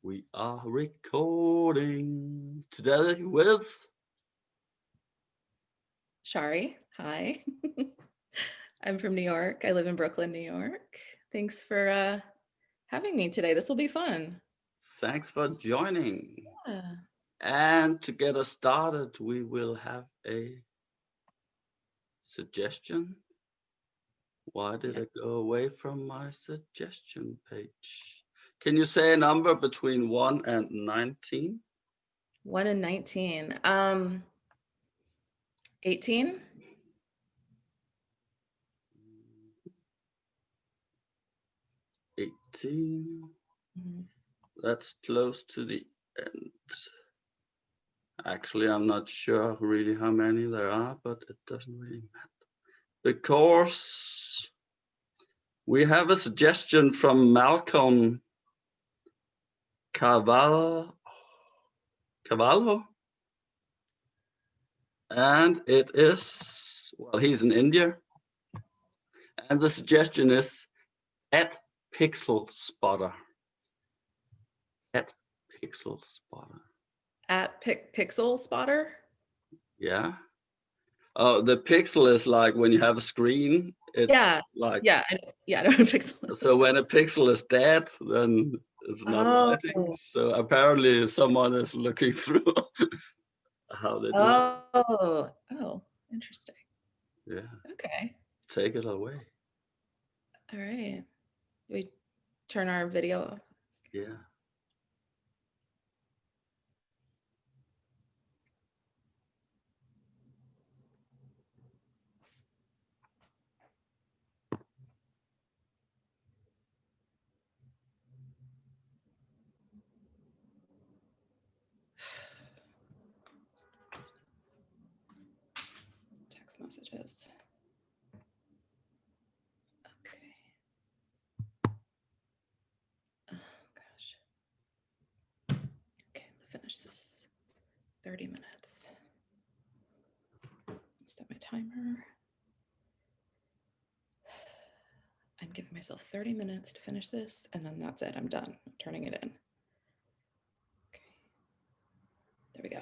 We are recording today with Shari. Hi. I'm from New York. I live in Brooklyn, New York. Thanks for having me today. This will be fun. thanks for joining. Yeah. And to get us started, we will have a suggestion. Why did I go away from my suggestion page? Can you say a number between 1 and 19? 1 and 19. 18. 18. Mhm. That's close to the end. Actually, I'm not sure really how many there are, but it doesn't really matter. Because we have a suggestion from Malcolm Cavallo, and it is, well, he's in India, and the suggestion is at pixel spotter. At pixel spotter. At Pixel Spotter. Yeah. Oh, the pixel is like when you have a screen. It's Yeah. like I know what Pixel is. so when a pixel is dead, then it's not lighting. Oh. So apparently someone is looking through how they do it. Oh, interesting. Yeah, Okay. take it away. All right. We turn our video off. Yeah. Text messages. Okay. Oh gosh. Okay, I'm gonna finish this 30 minutes. Set my timer. I'm giving myself 30 minutes to finish this, and then that's it. I'm done. I'm turning it in. Okay. There we go.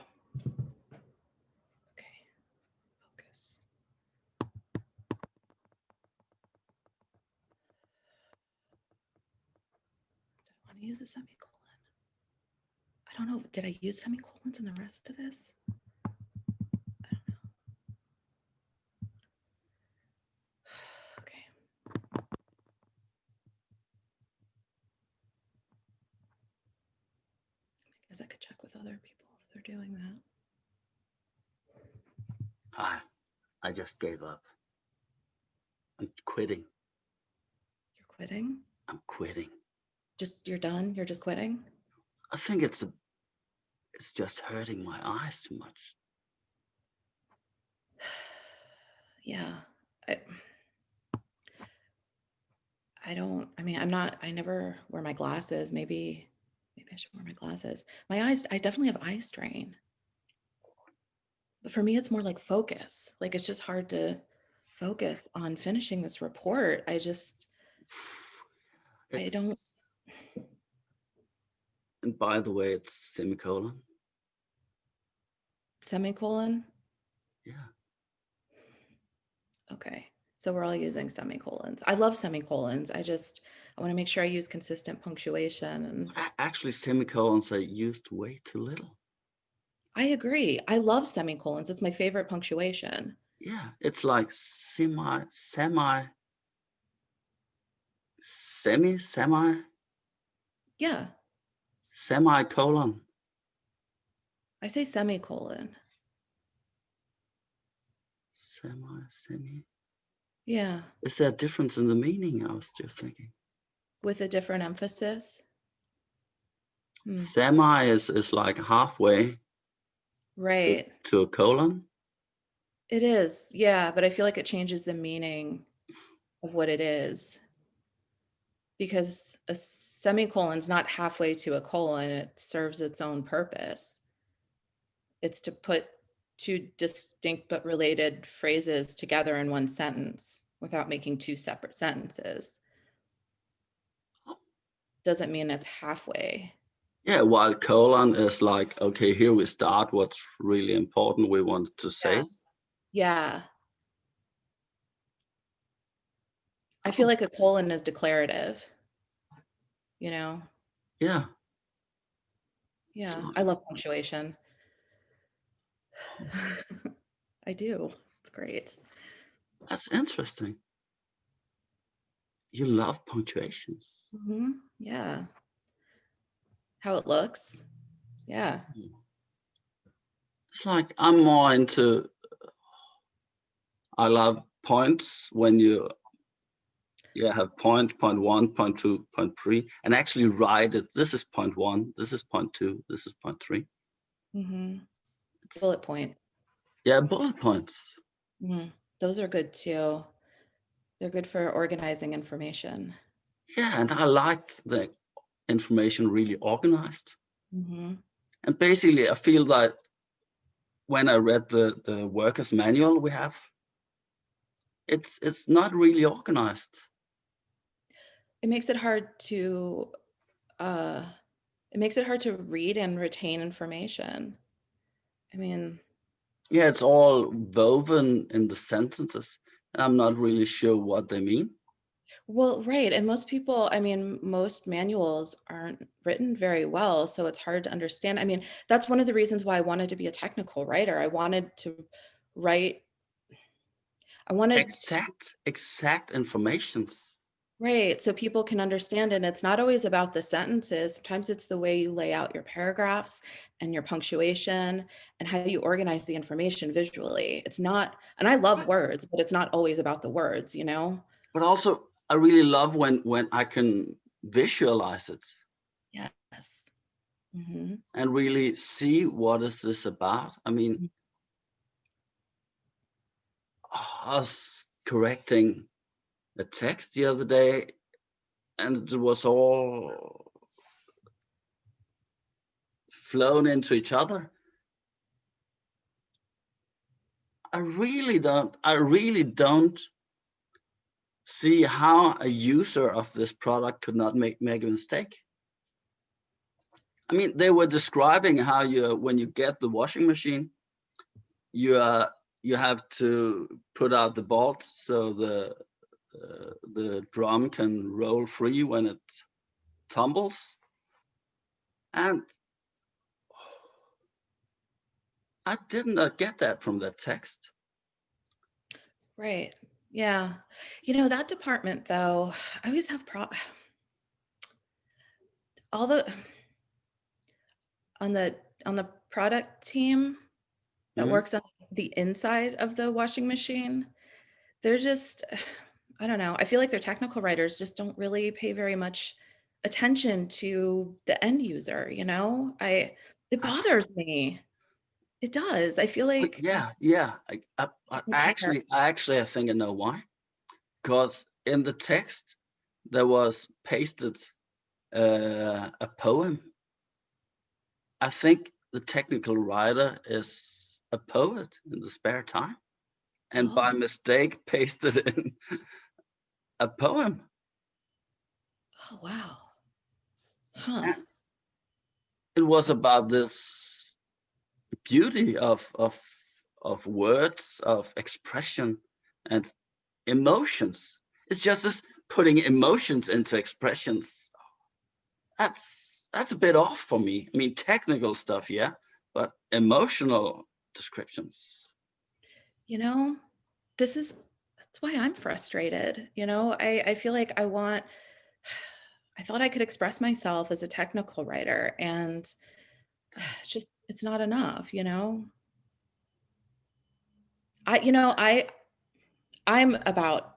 Okay. Focus. Do I want to use a semicolon? I don't know. Did I use semicolons in the rest of this? I don't know. Okay. I guess I could check with other people if they're doing that. I just gave up. I'm quitting. You're quitting? I'm quitting. You're done? You're just quitting? I think it's just hurting my eyes too much. Yeah. I never wear my glasses. Maybe I should wear my glasses. My eyes, I definitely have eye strain. But for me, it's more like focus. Like it's just hard to focus on finishing this report. I don't. And by the way, it's semicolon. Semicolon? Yeah. Okay. So we're all using semicolons. I love semicolons. I want to make sure I use consistent punctuation. And Actually, semicolons are used way too little. I agree. I love semicolons. It's my favorite punctuation. Yeah, it's like semi. Yeah. Semicolon. I say semicolon. Semi. Yeah. Is there a difference in the meaning? I was just thinking. With a different emphasis. Semi is like halfway. Right. To a colon. It is. Yeah. But I feel like it changes the meaning of what it is. Because a semicolon is not halfway to a colon. It serves its own purpose. It's to put two distinct but related phrases together in one sentence without making two separate sentences. Doesn't mean it's halfway. Yeah, while colon is like, okay, here we start what's really important we wanted to say. Yeah. I feel Oh, like a colon is declarative, you know? yeah. It's Yeah, I like, love punctuation. I do. It's great. that's interesting. You love punctuations. Yeah. How it looks. Yeah. It's like I'm more into, I love points when you have point one, point two, point three, and actually write it. This is point one, this is point two, this is point three. Bullet It's, point. yeah, bullet points. Those are good too. They're good for organizing information. Yeah, and I like the information really organized. And basically, I feel that when I read the worker's manual we have, it's not really organized. It makes it hard to read and retain information. I mean, Yeah, it's all woven in the sentences, and I'm not really sure what they mean. well, right. And most people, I mean, most manuals aren't written very well, so it's hard to understand. I mean, that's one of the reasons why I wanted to be a technical writer. I wanted to write, I wanted to Exact information. Right. So people can understand it. And it's not always about the sentences. Sometimes it's the way you lay out your paragraphs and your punctuation and how you organize the information visually. It's not, and I love words, but it's not always about the words, you know? But also, I really love when I can visualize it Yes. Hmm. and really see what is this about. I mean, I was correcting a text the other day, and it was all flown into each other. I really don't see how a user of this product could not make a mistake. I mean, they were describing how when you get the washing machine, you have to put out the bolts so the drum can roll free when it tumbles. And I did not get that from that text. Right. Yeah. You know, that department though, I always have all the on the product team that Mhm. works on the inside of the washing machine. They're just, I don't know. I feel like their technical writers just don't really pay very much attention to the end user, you know? It bothers me. It does. I feel But like yeah. just don't care. I think I know why. Because in the text there was pasted a poem. I think the technical writer is a poet in the spare time, and by Oh, mistake pasted in a poem. oh wow. Huh. And it was about this beauty of words, of expression, and emotions. It's just this putting emotions into expressions. That's a bit off for me. I mean, technical stuff, yeah, but emotional descriptions. You know, that's why I'm frustrated. You know, I feel like I thought I could express myself as a technical writer and it's not enough, you know? I you know, I'm about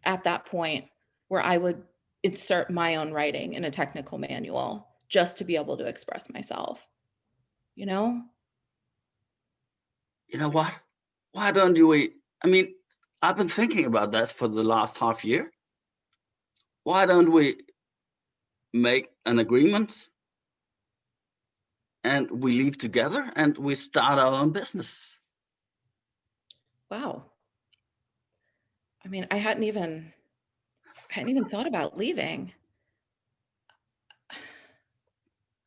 at that point where I would insert my own writing in a technical manual just to be able to express myself, you know? You know what? Why don't we? I mean, I've been thinking about that for the last half year. Why don't we make an agreement and we leave together and we start our own business? Wow. I mean, I hadn't even thought about leaving.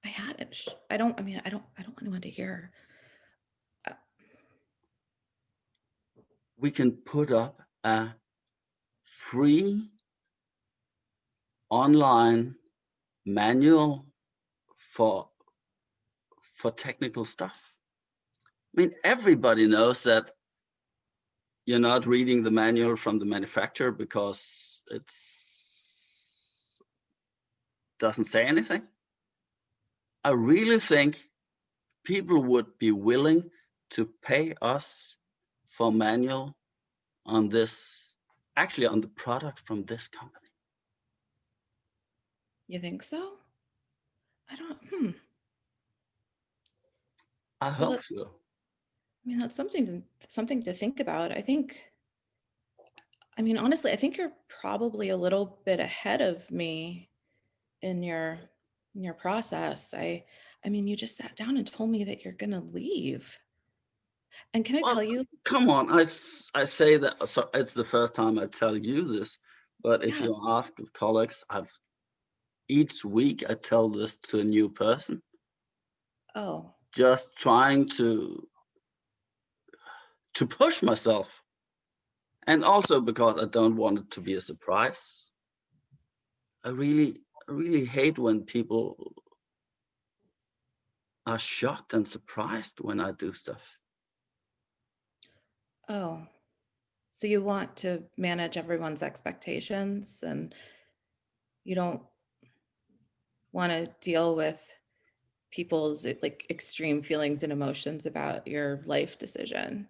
I hadn't. I don't, I mean, I don't want anyone to hear. We can put up a free online manual for technical stuff. I mean, everybody knows that you're not reading the manual from the manufacturer because it's doesn't say anything. I really think people would be willing to pay us for manual on this, actually on the product from this company. You think so? I don't, I well, hope so. I mean, that's something to think about. I mean, honestly, I think you're probably a little bit ahead of me in your process. I mean, you just sat down and told me that you're gonna leave. And can I Well, tell you, come on. I say that, so it's the first time I tell you this, but if yeah, you ask the colleagues, each week I tell this to a new person, oh, just trying to push myself, and also because I don't want it to be a surprise. I really hate when people are shocked and surprised when I do stuff. oh. So you want to manage everyone's expectations and you don't want to deal with people's like extreme feelings and emotions about your life decision.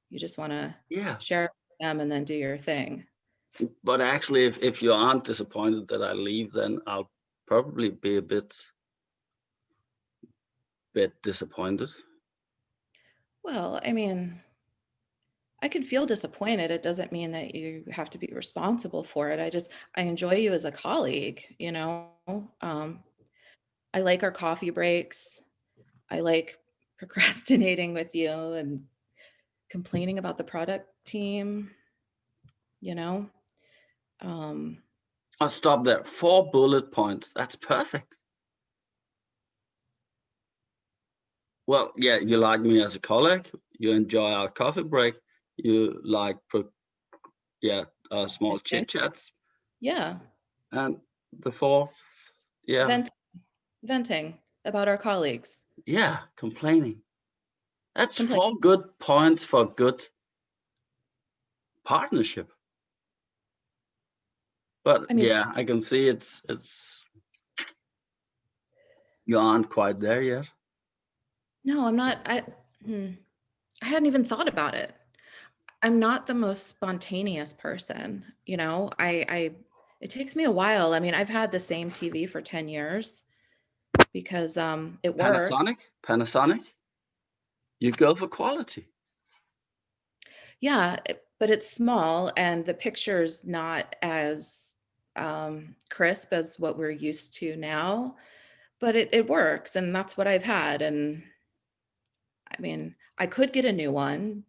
You just want to Yeah, share it with them and then do your thing. but actually, if you aren't disappointed that I leave, then I'll probably be a bit disappointed. Well, I mean, I can feel disappointed. It doesn't mean that you have to be responsible for it. I enjoy you as a colleague, you know. Um, I like our coffee breaks. I like procrastinating with you and complaining about the product team, you know. Um, I'll stop there. 4 bullet points. That's perfect. Well, yeah, you like me as a colleague. You enjoy our coffee break. You like, yeah, small chit chats. yeah, And the fourth, yeah, vent, venting about our colleagues. yeah, complaining. That's Complain. 4 good points for good partnership. But I mean, yeah, I can see it's you aren't quite there yet. no, I'm not. I hadn't even thought about it. I'm not the most spontaneous person, you know. It takes me a while. I mean, I've had the same TV for 10 years because it worked. Panasonic, you go for quality. Yeah, but it's small and the picture's not as crisp as what we're used to now, but it works and that's what I've had. And I mean, I could get a new one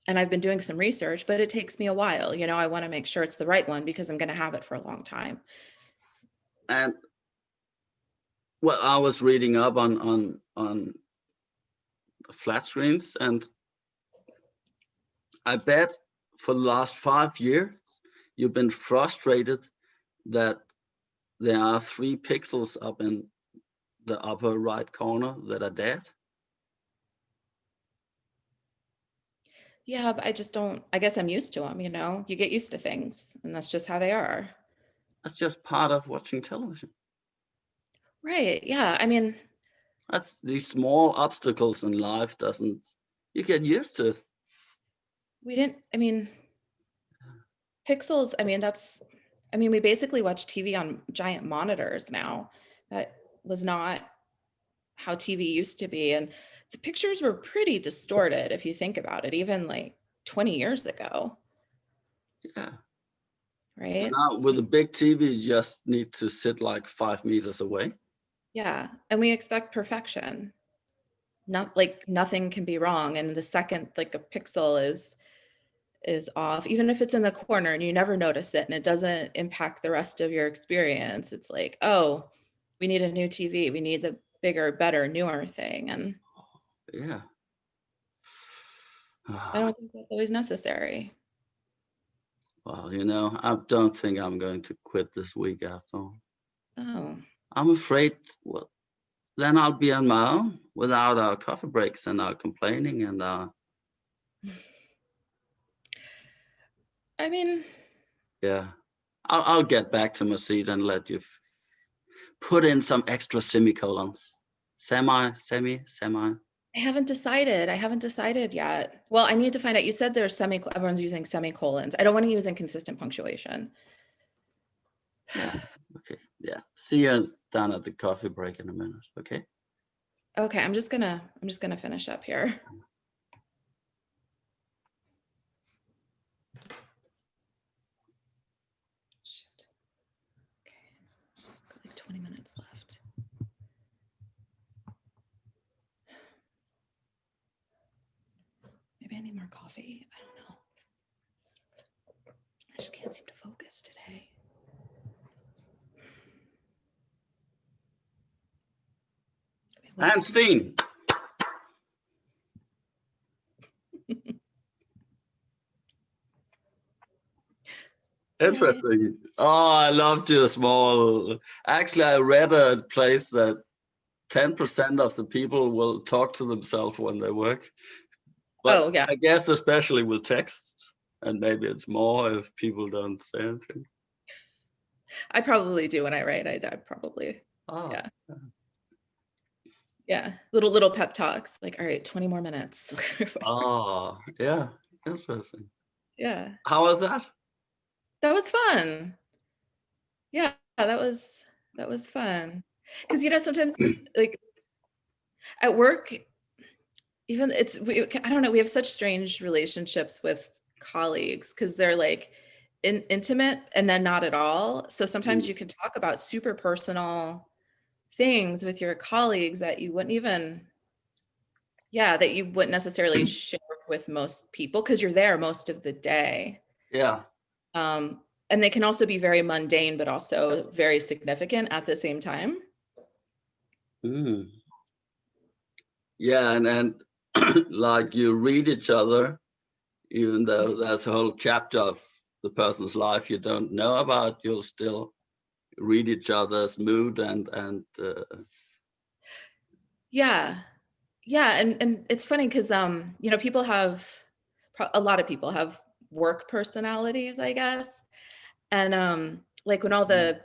and I've been doing some research, but it takes me a while. You know, I want to make sure it's the right one because I'm going to have it for a long time. And well, I was reading up on flat screens, and I bet for the last 5 years you've been frustrated that there are 3 pixels up in the upper right corner that are dead. Yeah, but I just don't, I guess I'm used to them, you know? You get used to things, and that's just how they are. That's just part of watching television. Right. Yeah. I mean, That's these small obstacles in life doesn't, you get used to it. we didn't, I mean, pixels, I mean, we basically watch TV on giant monitors now. That was not how TV used to be. And the pictures were pretty distorted if you think about it, even like 20 years ago, Yeah. And right? now with a big TV, you just need to sit like 5 meters away. Yeah. And we expect perfection. Not like nothing can be wrong. And the second like a pixel is off, even if it's in the corner and you never notice it and it doesn't impact the rest of your experience. It's like, oh, we need a new TV. We need bigger, better, newer thing. And Yeah. I don't think that's always necessary. Well, I don't think I'm going to quit this week after all. Oh, I'm afraid, well, then I'll be on my own without our coffee breaks and our complaining and I mean, yeah. I'll get back to my seat and let you put in some extra semicolons. Semi. I haven't decided. I haven't decided yet. Well, I need to find out. You said there's everyone's using semicolons. I don't want to use inconsistent punctuation. Yeah. Okay. Yeah. See you down at the coffee break in a minute. Okay. Okay, I'm just gonna finish up here. Shoot. Okay. Got like 20 minutes left. Maybe I need more coffee. I don't know. I just can't seem to focus today. And scene. Interesting. Oh, I loved your small. Actually, I read a place that 10% of the people will talk to themselves when they work. But Oh, yeah. I guess especially with texts, and maybe it's more if people don't say anything. I probably do when I write. I probably. Oh, Yeah. Yeah. Little pep talks. Like, all right, 20 more minutes. oh, yeah. Interesting. Yeah. How was that? That was fun. Yeah, that was fun. Because sometimes like at work, even I don't know, we have such strange relationships with colleagues because they're like intimate and then not at all. So sometimes Mm, you can talk about super personal things with your colleagues that you wouldn't even, yeah, that you wouldn't necessarily share with most people because you're there most of the day. yeah. And they can also be very mundane, but also very significant at the same time. Mm. Yeah, and like you read each other, even though there's a whole chapter of the person's life you don't know about, you'll still read each other's mood and Yeah. Yeah, and it's funny because people have a lot of people have work personalities, I guess. And like when all mm,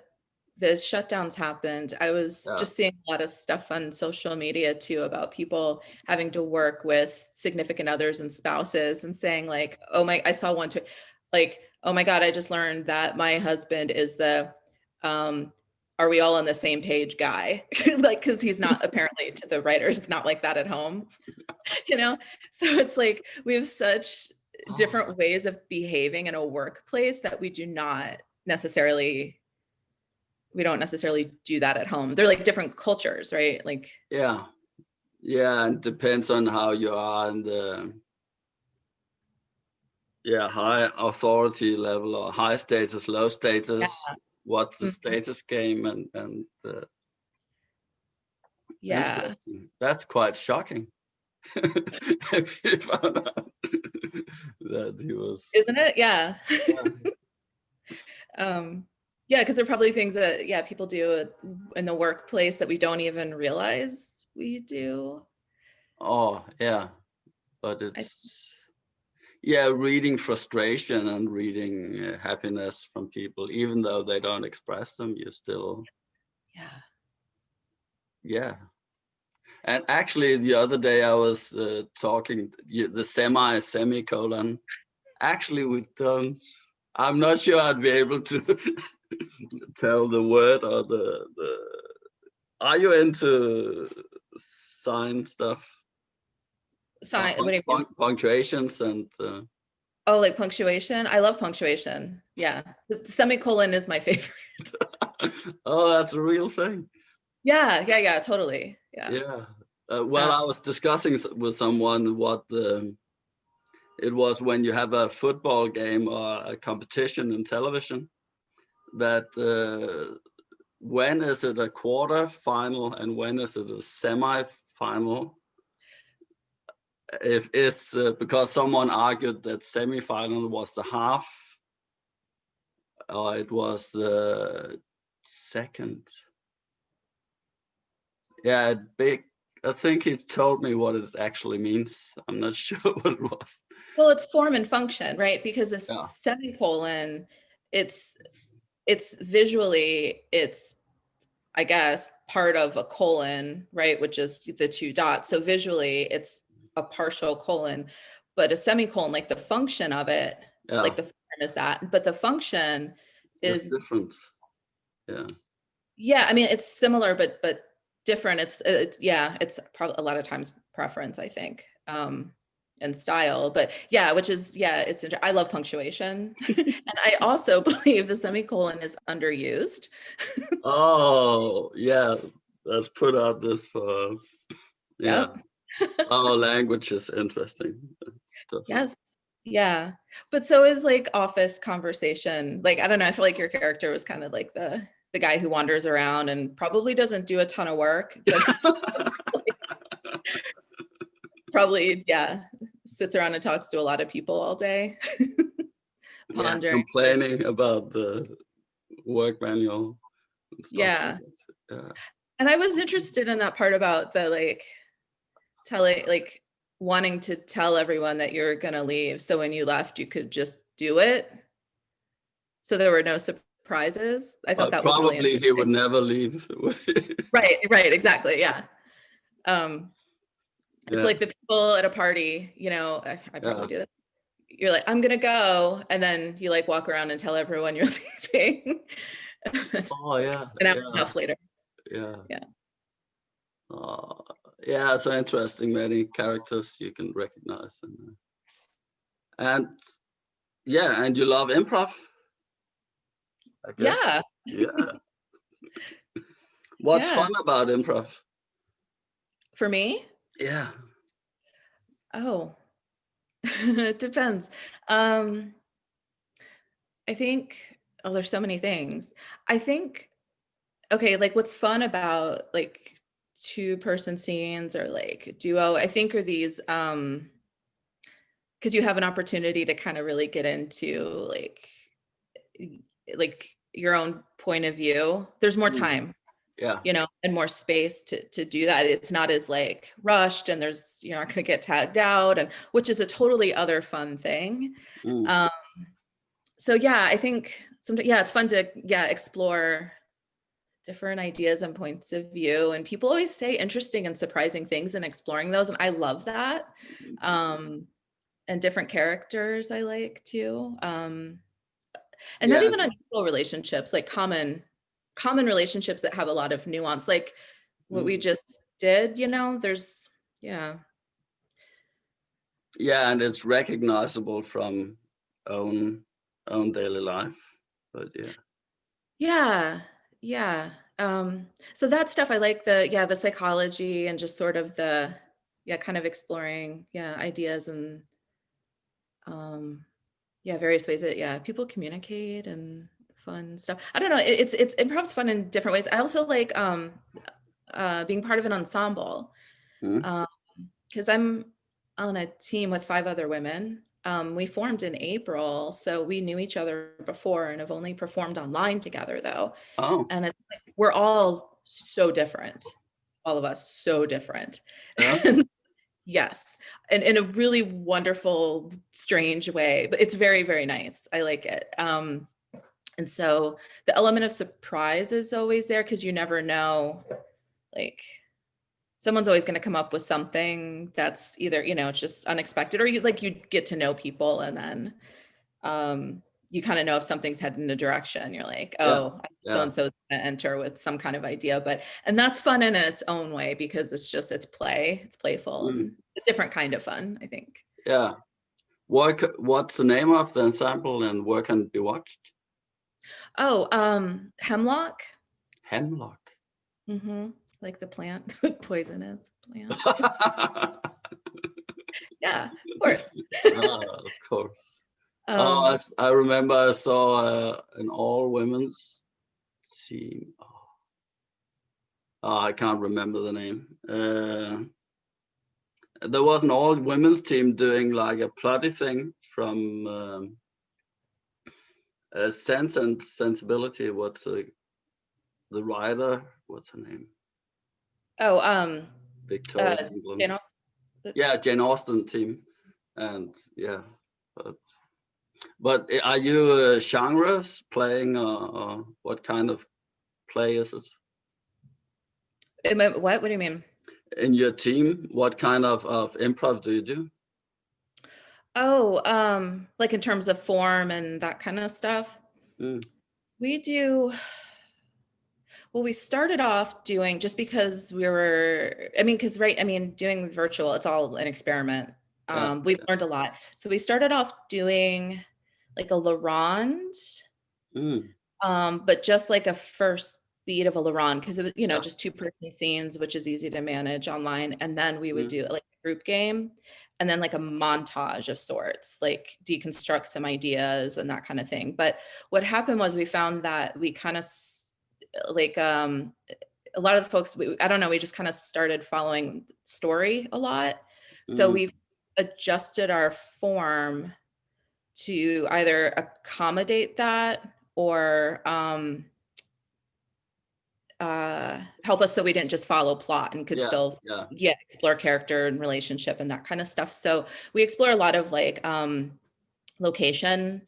the shutdowns happened, I was yeah. just seeing a lot of stuff on social media too about people having to work with significant others and spouses and saying like, oh my, I saw one too, like, oh my God, I just learned that my husband is the um are we all on the same page guy? Like, because he's not apparently to the writers, not like that at home, you know? So it's like we have such Oh, different ways of behaving in a workplace that we don't necessarily do that at home. They're like different cultures, right? Like, yeah. Yeah, and depends on how you are in the high authority level or high status, low yeah. status, what's the Mhm. status game and Yeah. interesting. That's quite shocking. If you found out that he was Isn't it? Yeah. yeah. um, yeah, because there are probably things that, yeah, people do in the workplace that we don't even realize we do. Oh, yeah. But I, it's reading frustration and reading happiness from people, even though they don't express them, you still yeah. yeah. And actually, the other day I was talking the semicolon. Actually, we don't. I'm not sure I'd be able to tell the word or the. Are you into sign stuff? Sign, what do you mean? Punctuations and. Oh, like punctuation? I love punctuation. Yeah. The semicolon is my favorite. Oh, that's a real thing. Yeah, totally. Yeah. Yeah. Well, I was discussing with someone what it was when you have a football game or a competition in television that when is it a quarter final and when is it a semi-final? If it's because someone argued that semi-final was the half, or it was the second. Yeah, big. I think he told me what it actually means. I'm not sure what it was. Well, it's form and function, right? Because a Yeah. semicolon, it's visually, it's, I guess, part of a colon, right? Which is the two dots. So visually it's a partial colon, but a semicolon, like the function of it, Yeah. like the form is that, but the function It's is different. Yeah. Yeah, I mean, it's similar, but different. It's yeah, it's probably a lot of times preference, I think, and style. But yeah, which is yeah, I love punctuation, and I also believe the semicolon is underused. Oh, yeah. Let's put out this for yeah. Yep. Our language is interesting. Yes. Yeah. But so is like office conversation. Like, I don't know, I feel like your character was kind of like the guy who wanders around and probably doesn't do a ton of work, but probably, yeah, sits around and talks to a lot of people all day. Yeah, Pondering. complaining about the work manual and stuff Yeah. like that. Yeah. And I was interested in that part about the like wanting to tell everyone that you're gonna leave. So when you left, you could just do it. So there were no surprises. I thought But that was really probably he would interesting. never leave. Right, exactly. Yeah. It's Yeah. like the people at a party, I probably do that. You're like, I'm gonna go, and then you like walk around and tell everyone you're leaving. Oh yeah. An hour and a Yeah. half later. Yeah. Yeah. Yeah, so interesting. Many characters you can recognize, and yeah, and you love improv, I guess. Yeah. Yeah. What's Yeah. fun about improv? For me? Yeah. Oh, it depends. I think, oh, there's so many things. I think, okay, like what's fun about like two-person scenes or like duo, I think are these, because you have an opportunity to kind of really get into like your own point of view. There's more Mm. time, Yeah. and more space to do that. It's not as like rushed, and you're not going to get tagged out, and which is a totally other fun thing. Mm. Um, so yeah, I think it's fun to explore different ideas and points of view. And people always say interesting and surprising things in exploring those, and I love that. And different characters I like too. And not Yeah. even unusual relationships, like common relationships that have a lot of nuance, like what we Mm. just did, there's yeah. Yeah, and it's recognizable from own daily life. But yeah. Yeah. Yeah. So that stuff I like, the psychology and just sort of the kind of exploring ideas and various ways that people communicate and fun stuff. I don't know. It's improv's fun in different ways. I also like being part of an ensemble. Mm. Because I'm on a team with 5 other women. We formed in April, so we knew each other before and have only performed online together though. Oh. And it's like, we're all so different, all of us so different. Yeah. Yes, and in a really wonderful, strange way, but it's very, very nice. I like it. And so the element of surprise is always there because you never know, like someone's always going to come up with something that's either, it's just unexpected, or you get to know people, and then you kind of know if something's heading in a direction. You're like, Yeah. oh, Yeah. so and so's going to enter with some kind of idea, and that's fun in its own way because it's playful and a different kind of fun, I think. Yeah. What's the name of the ensemble and where can it be watched? Oh, Hemlock. Hemlock. Like the plant, poisonous plant. Yeah, of course. Of course. I remember I saw an all women's team. I can't remember the name. There was an all women's team doing like a plotty thing from Sense and Sensibility. What's the writer? What's her name? Oh, Victoria Jane England. Austen, is it? Yeah, Jane Austen team. And yeah, but are you genres playing, or what kind of play is it? What do you mean? In your team, what kind of improv do you do? Oh, like in terms of form and that kind of stuff. Mm, We do, well, we started off doing, just because we were, I mean, because, right, I mean, doing virtual, it's all an experiment. yeah, We've yeah. learned a lot. So we started off doing like a Laurent, Mm, but just like a first beat of a Laurent, because it was, yeah. just two-person scenes, which is easy to manage online. And then we would Mm, do like a group game, and then like a montage of sorts, like deconstruct some ideas and that kind of thing. But what happened was we found that we kind of like a lot of the folks, I don't know, we just kind of started following story a lot. So mm, we've adjusted our form to either accommodate that, or help us so we didn't just follow plot and could yeah, still, yeah. yeah, explore character and relationship and that kind of stuff. So we explore a lot of like location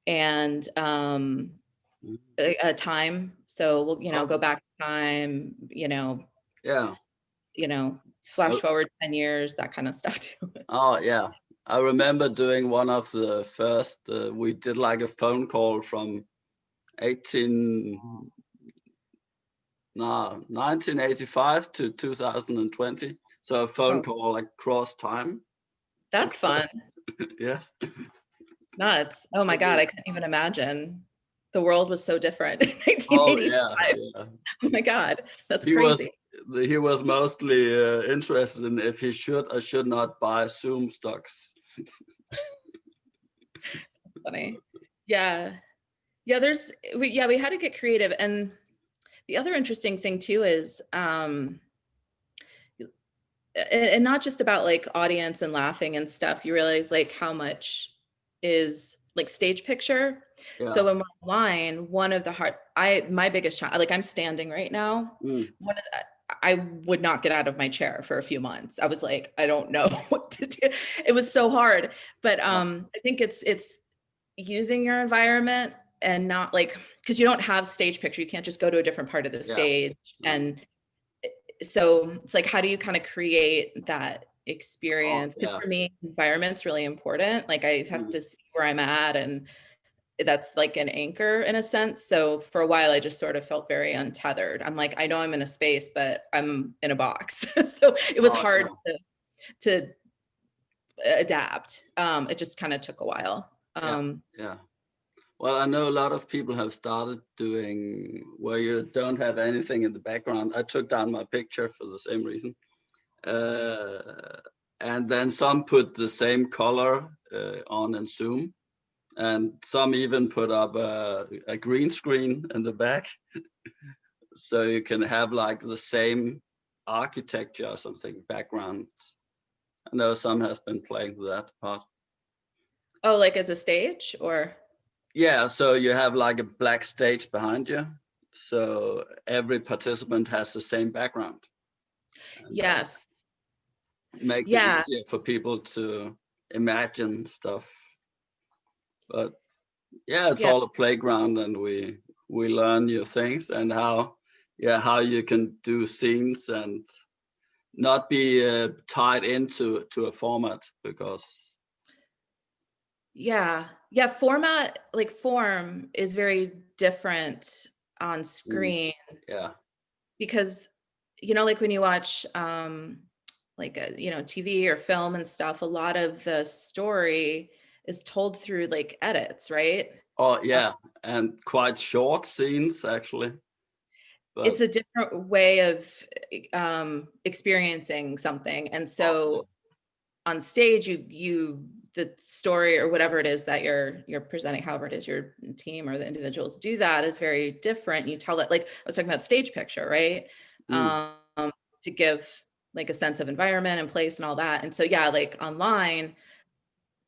and Mm, time. So we'll, go okay. back in time, Yeah. flash Uh, forward 10 years, that kind of stuff too. oh, yeah. I remember doing one of the first. We did like a phone call from 18, no, 1985 to 2020. So a phone Oh, call across time. that's Across, fun. yeah. Nuts. Oh my It God, was. I couldn't even imagine. The world was so different in Oh yeah, 1985. yeah. Oh my God, that's He was crazy. he was mostly interested in if he should or should not buy Zoom stocks. Funny. Yeah. Yeah, we had to get creative. And the other interesting thing too is and not just about like audience and laughing and stuff, you realize like how much is like stage picture. Yeah. So when we're online, one of the hard, my biggest challenge, like I'm standing right now, Mm, one of the, I would not get out of my chair for a few months. I was like, I don't know what to do. It was so hard. But yeah. I think it's using your environment, and not like, because you don't have stage picture, you can't just go to a different part of the Yeah. stage. No. And so it's like, how do you kind of create that Oh experience? Because yeah. for me, environment's really important. Like I have Mm, to see where I'm at, and that's like an anchor in a sense. So for a while, I just sort of felt very untethered. I'm like, I know I'm in a space, but I'm in a box. So it was oh hard yeah. to adapt. It just kind of took a while. Yeah. Yeah. Well, I know a lot of people have started doing where you don't have anything in the background. I took down my picture for the same reason. Uh, and then some put the same color on in Zoom, and some even put up a green screen in the back, so you can have like the same architecture or something background. I know some has been playing with that part. Oh, like as a stage or? Yeah, so you have like a black stage behind you, so every participant has the same background, and that Yes. makes it Yeah. easier for people to imagine stuff. But yeah, it's Yeah. all a playground, and we learn new things, and how you can do scenes and not be tied into a format, because Yeah. Yeah. Format, like form is very different on mm, screen, yeah. because, like when you watch like TV or film and stuff, a lot of the story is told through like edits, right? Oh Uh, yeah, and quite short scenes actually, it's but a different way of experiencing something. And oh yeah, so on stage, you the story or whatever it is that you're presenting, however it is your team or the individuals do, that is very different. You tell it, like I was talking about stage picture, right? Mm. to give like a sense of environment and place and all that. And so yeah, like online,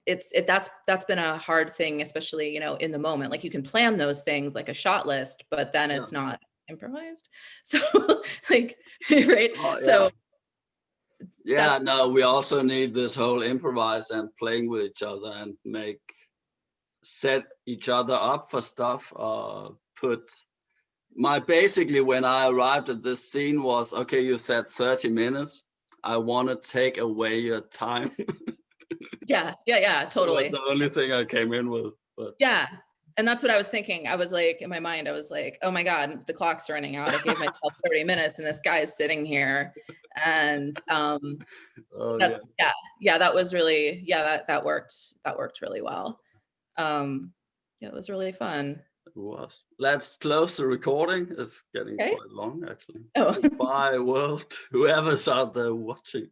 that's been a hard thing, especially, you know, in the moment. Like you can plan those things like a shot list, but then Yeah. it's not improvised. So like, right? Oh, yeah. So Yeah, that's no, we also need this whole improvise and playing with each other and set each other up for stuff. Put my basically when I arrived at this scene was, okay, you said 30 minutes. I want to take away your time. yeah, It was totally. the only thing I came in with. But Yeah. And that's what I was thinking. I was like, in my mind, I was like, oh my God, the clock's running out. I gave myself 30 minutes and this guy is sitting here. And oh yeah, that's yeah, that was really, yeah, that worked really well. Yeah, it was really fun. it was. Let's close the recording. It's getting Okay. quite long actually. Oh, Goodbye, world. Whoever's out there watching.